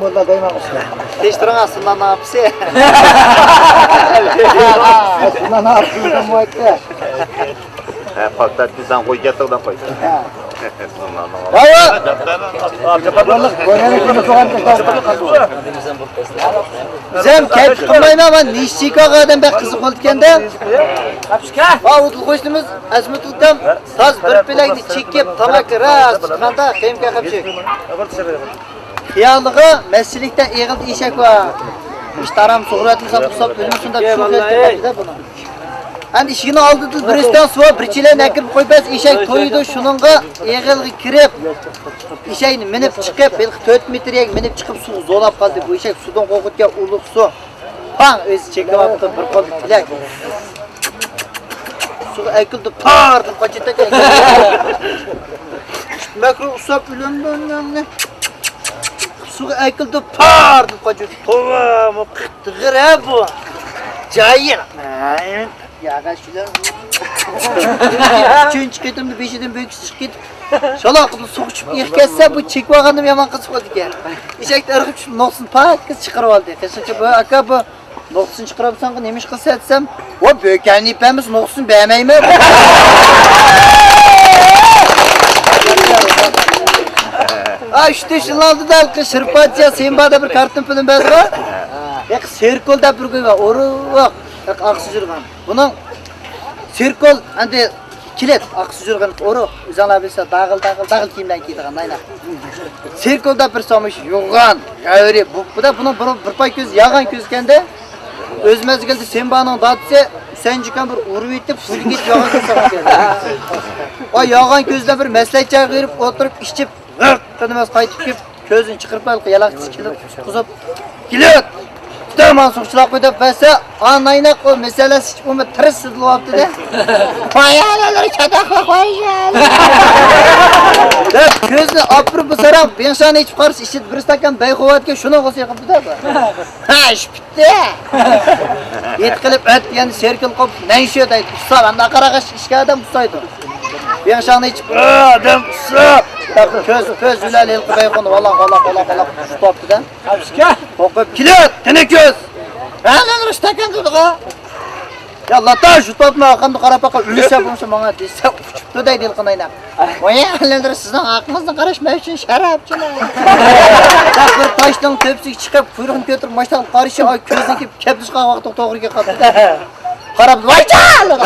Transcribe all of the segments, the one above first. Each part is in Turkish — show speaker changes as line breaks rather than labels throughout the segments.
Burada daymamışlar.
Değiştirin aslında ne yapsın?
Aslında ne yapsın bu etti?
Patatesten koy getirden koy.
Bravo! Boyana kimi soğan tekrar.
Bizim kayıt kılmayın ama nişçik ağadan bek kızı koldukende. Avudul koştuğumuz azmutuldan taz bir pilekni çekip tamak ras çıkanda kıyımka kapçık. Hiyallığı meslelikten eğildi işek var. İşte aram soğuratımıza kusap ölümüsün de şükrettirmedi de bunu. Hani işini aldı da biristan sonra birçiyle nekirip koypaz işek toydu şununla eğilgi kirip işeğini minip çıkıp belki 4 metreye minip çıkıp su zolap kaldı. Bu işek sudan kokutya uluk su. Pan özü çekip attı bir kol tilek. Su ekildi pardı kaçıta geldi. Mekru usap ölümden ne? Su ekildi pardı kaçıta. Tova mı kıttı gıra bu. Cayır. Ya kaçtılar. Üçüncü çıkıyordum, beşiden büyük çıkıyordum. Şola akıllı soğuk çıkıp yıketse bu çek vaganım yaman kız oldu ki. İşekte ırkıp şu noksun pat kız çıkarıp aldı. Kesinlikle bu aka bu noksun çıkarıp sanki neymiş kız etsem o bökenli ipemiz noksun beğenmeyim. İşte şunlandı da alkı şırpatçıya Semba'da bir kartın pülün bez var. Yak serkolda bir köy var, oru var. Yak aksıcırgan. Bunun serkol hani kilit aksıcırgan oru. Uzanla bilse dağıl kiyimden giydiğin ayna. Serkolda bir somuş yoğan, gayri. Bu da bunun bir pay göz, yağan gözkende öz mezgildi Semba'nın datısı sen çıkan bir uğru etip full git yağan göz sana geldi. O yağan gözden bir meslekçe girip oturup içip kadınız kayıtıp ki gözün çıkırıp alıp yalak çıkılıp kuzup kilit. Tamam suçlak koydu pese anayına o meselesi hiç onu ters sıdılıp dedi. Hayalleri çatakla koyacağım. Dep gözünü apır bu saram ben sana hiç karşı işit bir stakan beyhuvat ki şunu olsa yapıp da. Ha iş bitti. Yetkilip et yani serkil kop ne işiyor deydi. Ustar anda karagaş işke adam ustaydı. Ben sana hiç adam ustar. Köz ülal el kıbay konu valla şu toptu da. Kokup kilit teneköz. Lan rıstakan dedi ha. Ya lata şu topma akandı karapaka ülüs yapmışım bana dese uçuptu da değil kınayla. Oya alendir sizden aklınızdan karışma için şarapçılar. Bir taştan tepsik çıkıp kuyruğunu götürüp maçtan karışı ay közündeki kepsiz kahvakta doğru kaldı. Karap vay çal.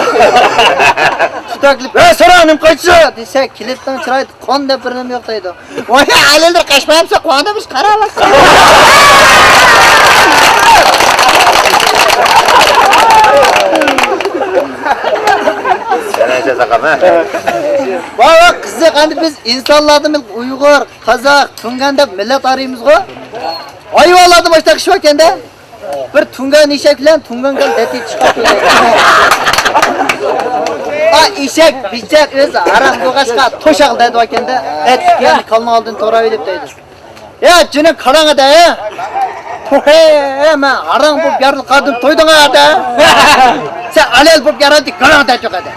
Tutaklıp ben soranım kaçsı dese kilitten çıraydı kon da birinin yoktaydı. Oya alendir kaçmayamsa konda biz karabak.
Neyse sakam ha.
Bak kızık hani biz insanlardan Uygur, Kazak, Tungan'da millet arayımız go. Ayvalardı başta kış vakende. Bir Tungan işek filan Tungan kal deti çıkartıyor. İşek biçek öz aram doğaşka toşak dedi vakende. Et yani kalma aldın tora edip dedi. Ya cünün kalana da ya. Hemen aram bu yarıl kadın toydun ada. Sen alel bu yarıldı kalana da çok ada.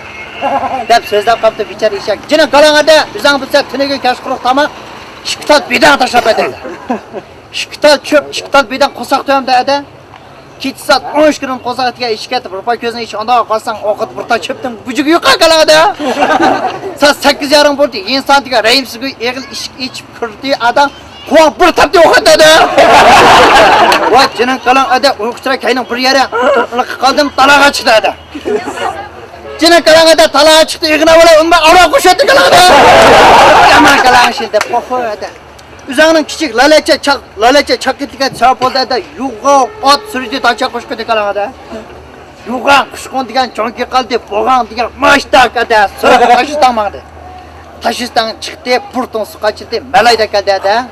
Dep sözlep kaptı biçer işek. Cünün kalana da bizden bu sefer tünegün kaşkuruk tamam. Şıktat bidan taşap edildi. Şıktat çöp, şıktat bidan kosak dövüm de ada. 2 saat 13 gün kosak etiga işke etip rıpa közüne iç onda kalsan okut burta çöptün bucuk yuka kalana da. Saat 8 yarım buldu. İnsan diye reyimsiz eğil iç kırdığı adam kuak bir taptı okudu da. Vay cünün kalan ada uykusura kayının bir yere kaldım talağa çıktı ada. Cünün kalan ada talağa çıktı yığına böyle ondan ara kuş etti kalan ada. Yaman kalan şimdi pofu ada. Üzerinin küçük laleçe çak ettiği çarp oldu da yuğa at sürücü taşak kuş kötü kalan ada. Yuğa kuşkun diyen çonki kaldı boğan diyen maçtak ada sonra taşıstan vardı. Taşıstan çıktı purtun su kaçırdı melayda geldi ada.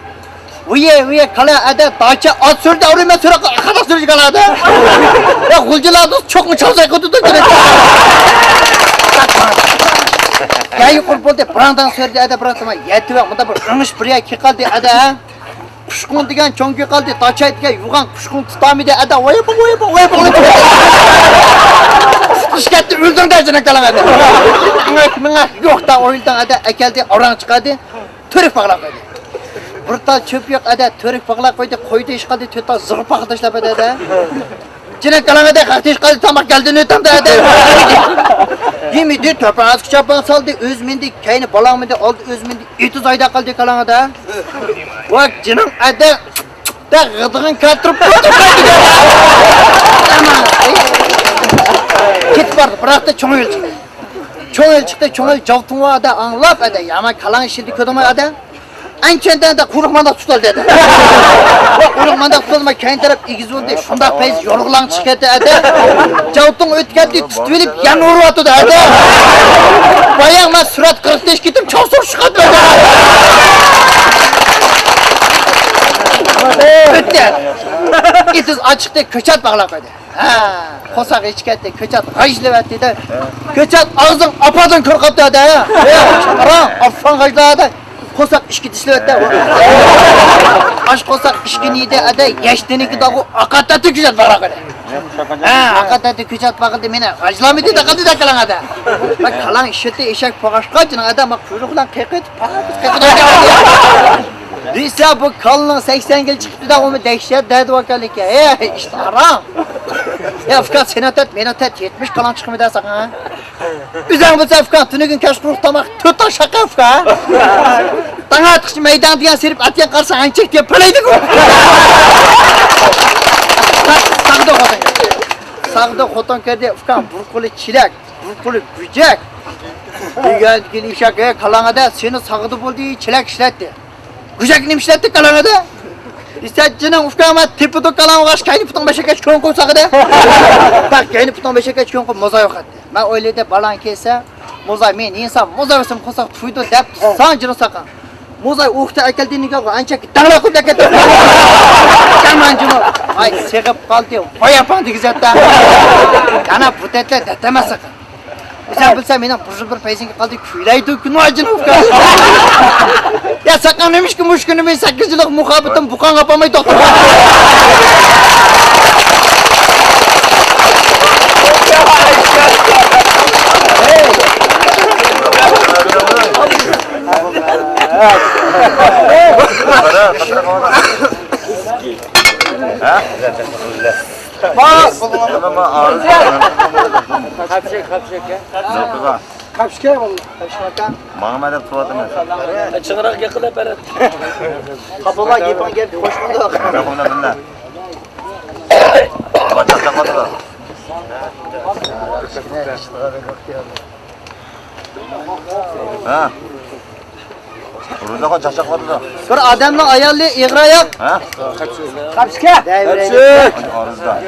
Uye kala ada taça at sürdü avruya sonra kada sürücü kalan ada. Ya hulcular çok mu çalsak kutu da gerek. Ya yukarı buldu, brandan sürdü ada bıraktım. Yeti ve bunda bir ınış buraya ki kaldı ada. Kuşkun diyen çonki kaldı, taça diyen yugan kuşkun tutamıydı ada. Oya bu. İşketti öldün de cınak kalan ada. Yok da oyuldan ada ekeldi, oran çıkardı. Türk bağlamaydı. bir tal çöp yok ada, törük bağlap koydu, koydu iş kaldı, tötal zırh pakıtaşlap ada. Cine kalana da kalkış kaldı, tamak geldi ne tam da ada. Yemedi, töpen az küçapan saldı, özmendi, kayını balamında aldı, özmendi, 30 ayda kaldı kalana da. Bak cinin ada, da gıdığın katırıp Git vardı, bıraktı çoğun el çıktı. Çoğun el çıktı, çoğun el javtunva da anlap ada, ama kalan işirdi ködüme ada. Ançenden de kuyrukmanda tutal dedi. Kuyrukmanda tutalma keyin taraf igiz oldu, şunda peyz yorgulan çıkıdı ada. Javtun ötkendi, tutulip yan uğruatı da ada. Bayan ben surat 45 gittim, çoğsur çıkıdı ada. Ötte. İtiz açıkta köçat bağlap koydu. Ha, kosak içkette köçat gajlı verdi de. Köçat ağzın apadın kırkıptı da ya. Çaparan affan gajlı da. Kosak işki dişli verdi. Aş kosak işki neydi ada yaştığını ki dağı akatatı köçat bağlap koydu. Ha, akatatı köçat bağladı mene gajlamıydı da kadı da kalan ada. Bak kalan işette eşek pagaşka cına ada bak kuyruklan keket pagaşka Risa bu kalının 80 yıl çıktı da onu dehşet derdi vakalı ki. İşte aram. Afgan senatet menatet 70 kalan çıkımı da sakın ha. Üzerine bu Afgan tünü gün kaç kurtamak tutan şaka Afgan. Tanga atıkçı meydan diyen serip atyan karşı ançek diye pöleydik o. Sağda kotan. Sağda kotan kerdi Afgan burkulu çilek, burkulu gücek. Dünya gelip şakaya kalana da seni sağdı buldu çilek işletti. Güzel nimşletti kalana da. İstediğinin ufkama tipi de kalan uğraş kayını putan beşe geç kön koysak da. Bak kayını putan beşe geç kön koy moza yok etti. Ben öyle de balan kese moza men insan moza versem koysak tuydu dep sancını sakan. Moza uğta ekeldiğini gör ancak dağla koy deket. Kamancımı ay sekip kaldı. O yapan dikizette. Kana putetle detemez sakın. Sen bilsen benim bir peysin kaldı küyleydi günü acını ufka. Ya sakın demiş ki muşkunu ben 8 yıllık muhabbetim bukan kapamayı doktor.
Bak! Ama ağrı.
Kapşak ya.
Noktaga.
Kapşak ya vallahi.
Mağmada tuvatımız.
Çıngırak yakıla beret.
Kapıma yepan geldi hoş bulduk.
Rakımda dinle. Bacak takmadı da. Ha? Burada koy çaşak vardı da.
Bir adamla ayarlı iğra yap.
Ha?
Kapşak.
Devre.
Arızda.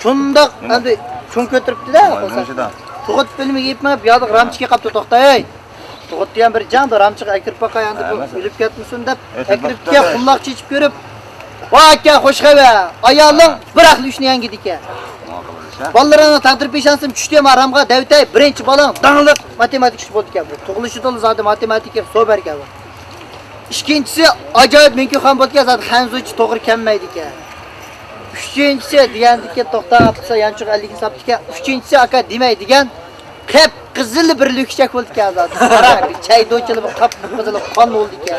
Şundak endi çun kötürüptü de.
Maymunuşuda.
Tuğut bölümü yetmeyip yadık ramçıki kaptı toktay. Tuğut diyen bir can da ramçık ekirpaka yandı bu ölüp ketmişsin dep. Ekiripke kullak çiçip görüp. Vay ya hoş gebe. Ayarlın bırak lüşneyen gidike. Ballarına takdir peşansım çüştüyem aramga devtay birinci balın dağılık matematik iş bulduk ya bu. Tuğuluşu dolu zaten matematik yap sober ya bu. İkincisi acayip mümkün kan bulduk ya zaten hanzu hiç doğru kemmeydik ya. Üçüncüsü diyendik ki doktor atsa yançuk 50 saptık ya. Üçüncüsü aka demey diyen hep kızıl bir lükçek olduk ya zaten. Para bir çay doçalı bir kap kızıl kan olduk ya.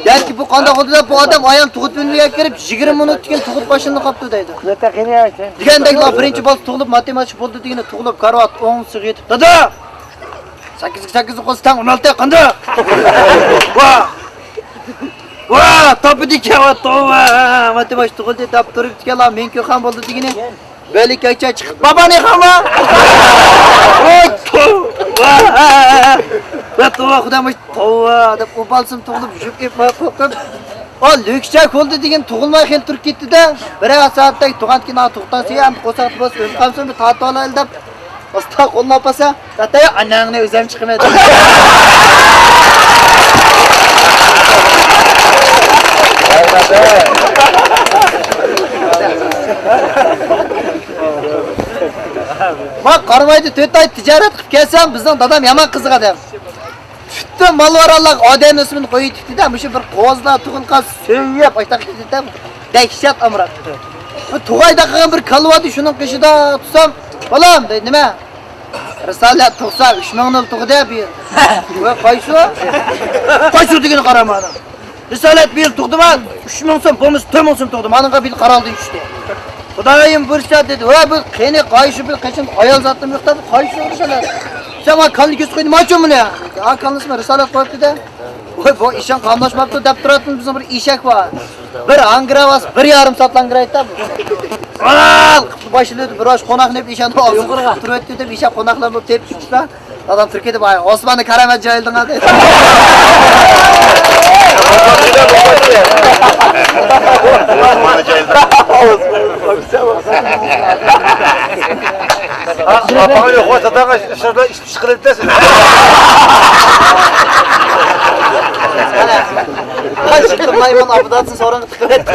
Yani ki bu kanda oldu da bu adam ayağın tuğut bölümüne girip 20 minut diyen tuğut başını kaptırdaydı.
Zaten ya sen.
Digende la birinci bal tuğulup matematik buldu digene tuğulup karvat 10 sık yetip dada. 8 kostan 16 kandı. Vaa tabi dike va tova matematik tuğuldu tap durup dike la men kökan buldu digene. Böyle keçe çıkıp baba ne kama? Oy tova. Ve tova kudamış tova da bu balsım tuğulup jüp yapıp o lüksek oldu degen tuğulmay xel turib ketdi de bir saatte tuğanki na tuğtan ham qo'saq bos o'lib qolsin bir tatib olaylik deb usta qo'lni opasa tatay anangni o'zim chiqmaydi. Bak qarmaydi 4 oy tijorat qilib kelsam bizning dadam yomon qiziqadi. Bütün mal var Allah adem ismini koyup gitti de bir kozla tuğulqa söyleyip ayta gitti de dehşet amrat. Bu tuğayda qilgan bir kalvadı şunun qishida tutsam balam deydi nima? Risale tug'sa 3000 nol tug'di bir. Va qaysi? Qaysi degini qaramadim. Risolat bir yıl tug'dima, 3000 so'm, bo'lmasa 4000 so'm tug'di. Menga bir qaraldi tushdi. Xudoyim bursa dedi. Va bu qani qayshi bir qachon ayol zotni yo'qda qayshi Risolat. Sen ma kanlı göz qo'yding, macho buni. Ha kanlısmi Risolat qo'yibdi-da. Voy, bu ishon qamlashmabdi deb turibmiz, bizim bir eshak bor. Bir angravas 1,5 soat langraydi-da bu. Al, başladı biraz qo'noqlab eshakni olib turibdi deb eshak qo'noqlar bo'lib tepib chiqdi. Adam Türkiye'de bay Osmanlı karamet cahildin hadi.
Osmanlı cahildir. Bana yok, o satana şurada iş çıkarıptasın.
Kaç çıktım maymun abudatsın sonra tıkıret.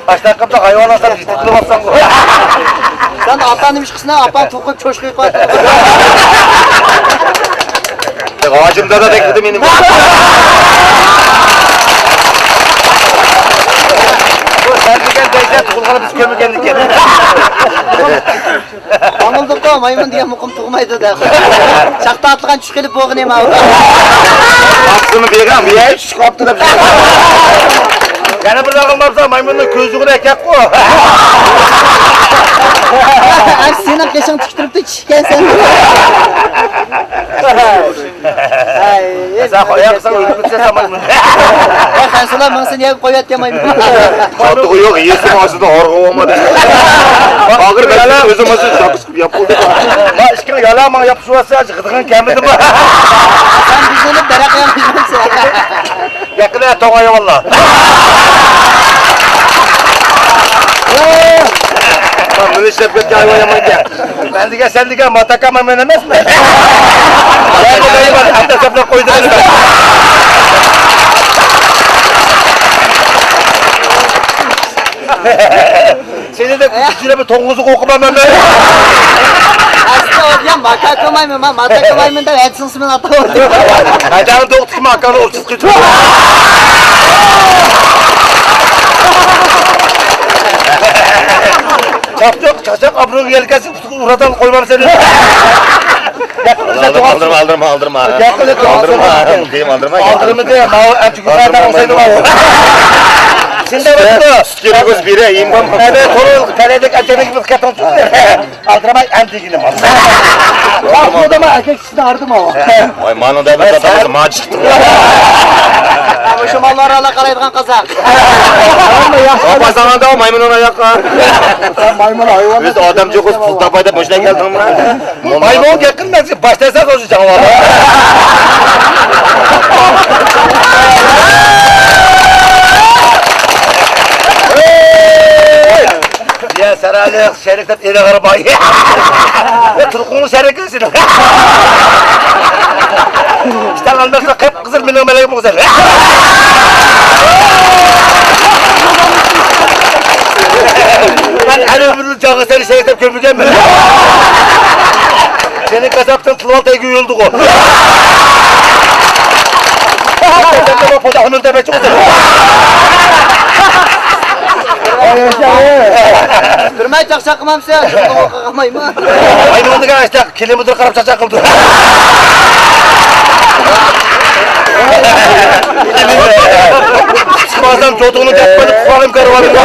Kaç dakikada hayvan aslan işte kılmazsan bu.
Sen apan demiş kısına apan tokuyup çoşkuyup koydun.
Ağacımda da bekledim benim. Sen de gel teyze tukulğana biz kömürgenlik yedik.
Anıldık da maymun diye mukum tuğmaydı da. Çakta atlıgan çüşkelip boğun ema.
Aslını beğen, bir yer şu kaptı da bir şey. Yani bir dağım varsa maymunun közüğüne ekek koy.
Ay senin keşin tükürüp de çişken sen.
Sen koyarsan öldürüp sen maymun.
Sen sana ben seni yak koyat ya maymun.
Çattığı yok, yesin ağzında horgu olmadı. Ağır ben özüm özüm şakıs gibi yapıldı. Bak işkine yalama yapışıvası acı, gıdıkın kemidi mi?
Sen bizden berak yapmışsın.
Yakına toğaya valla. Lan bunu şefkat hayvan yamayın ya. Ben de gel sen de gel mataka mı menemez mi? Ben de dayı var hatta sefle koydum beni ben. Seni de küçüğüne bir tonguzu kokumam ben.
Aslında hocam makaka maymun, mataka maymun da Edson Smith'in ata oldu.
Hadi doktor kim hakanı orçuz kıçıyor. Çapacak, çaçak, abruğu gelkesin, uradan koymam seni. Aldırma. Aldırma. Aldırma olsaydı var. Şimdi bakıyor. Sütleri göz bire, yiyeyim ben. Evet, onu kaledek acele gibi katon tuttu. Aldırma, antikinim var.
Bak bu da mı erkek kişide ardım ama.
Vay manu da ben satamazım, mağa çıktım.
Ama şu malları ala karaydıgan kazak.
O basana da o maymun ona yakar.
Maymun hayvan.
Biz de adam çok pul tapayda boşuna geldim lan. Maymun yakın ben başlaysa konuşacağım valla. Ya saraylı şerikten ele arabayı. Ve Türk'unu şeriklesin. İşte anlarsa hep kızıl milyon meleğim güzel. Ben her ömrünün canı seni şerikten kömürgen mi? Senin kasaptan Tlıvalta'ya güyüldük o. Sen de o podağının tepeci olsun.
Durmay çakçakmam sen. Şurada okamayım ha.
Aynı oldu işte kilometre karap çakıldı. Çıkmazdan çocuğunu tepmedi tutalım karıvarım.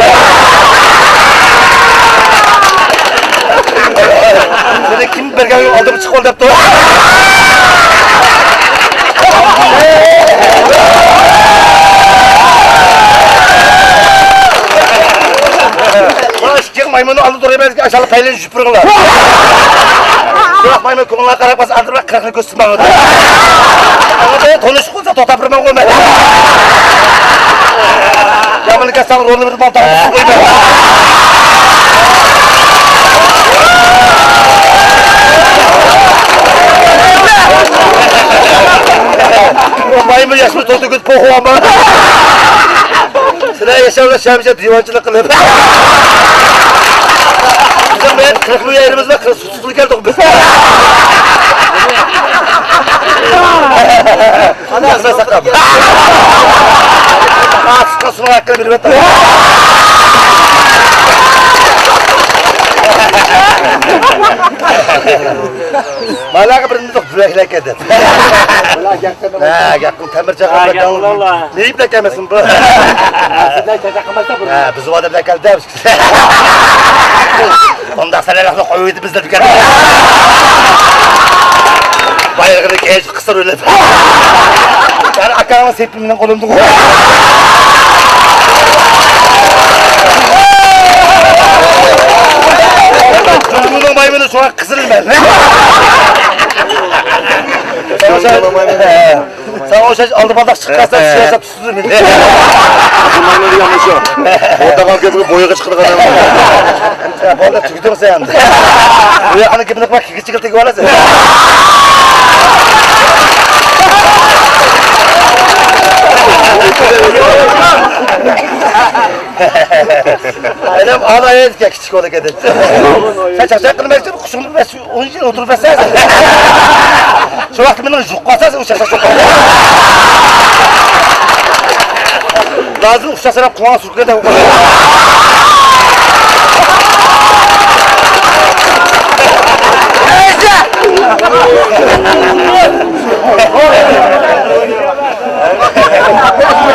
Seni kim bergen aldım çıkol depti. Aşkım maymunu aldı oraya belki aşağıda peylin süpürüyorlar. Bırak maymun kumuna karabas aldırmak kıraklı göğsüm bağladı. Ama böyle konuşkunsa totapırman koymadı. Yamanlık sana rolü bir balta koymadı. Maymun yaşmış oldu göz pohu ama. Sıra yaşamda şemşe divancılık kılıp. Bizim ben kırıklı yerimiz var, susuzluk geldik biz. Hadi asla sakam. Sıkı sıkı hakkını bilmem. Malaka birinde Yüreklek edin. Ha, yakın temir çakal bakalım. Neyi beklemesin bu? Ha, biz o adamla geldi. Ondan sonra lafı koyuydu biz de tüketim. Bayırgını genç kısır öyle. Yani akağıma sepimden kolumdu. Çocuğunun maymunu şu an kısırım ben. Sen o şey aldı bardak çıkarsan siyasa tutudur beni.
Maymunu yanlış o. Orada kalk gibi boyu kıçkırık adam.
Ya bu arada tükürdün sen. Bu yakını gibi bak kiki çıkıltı gibi olasın. Adam ağlayın ki küçük ola gedin. Sen çarşak kılmak için kuşunu ve onun için oturup versen. Şu vakti benden jukkasasın o çarşak jukkasasın. Lazım uçta sana kulağına sürükle de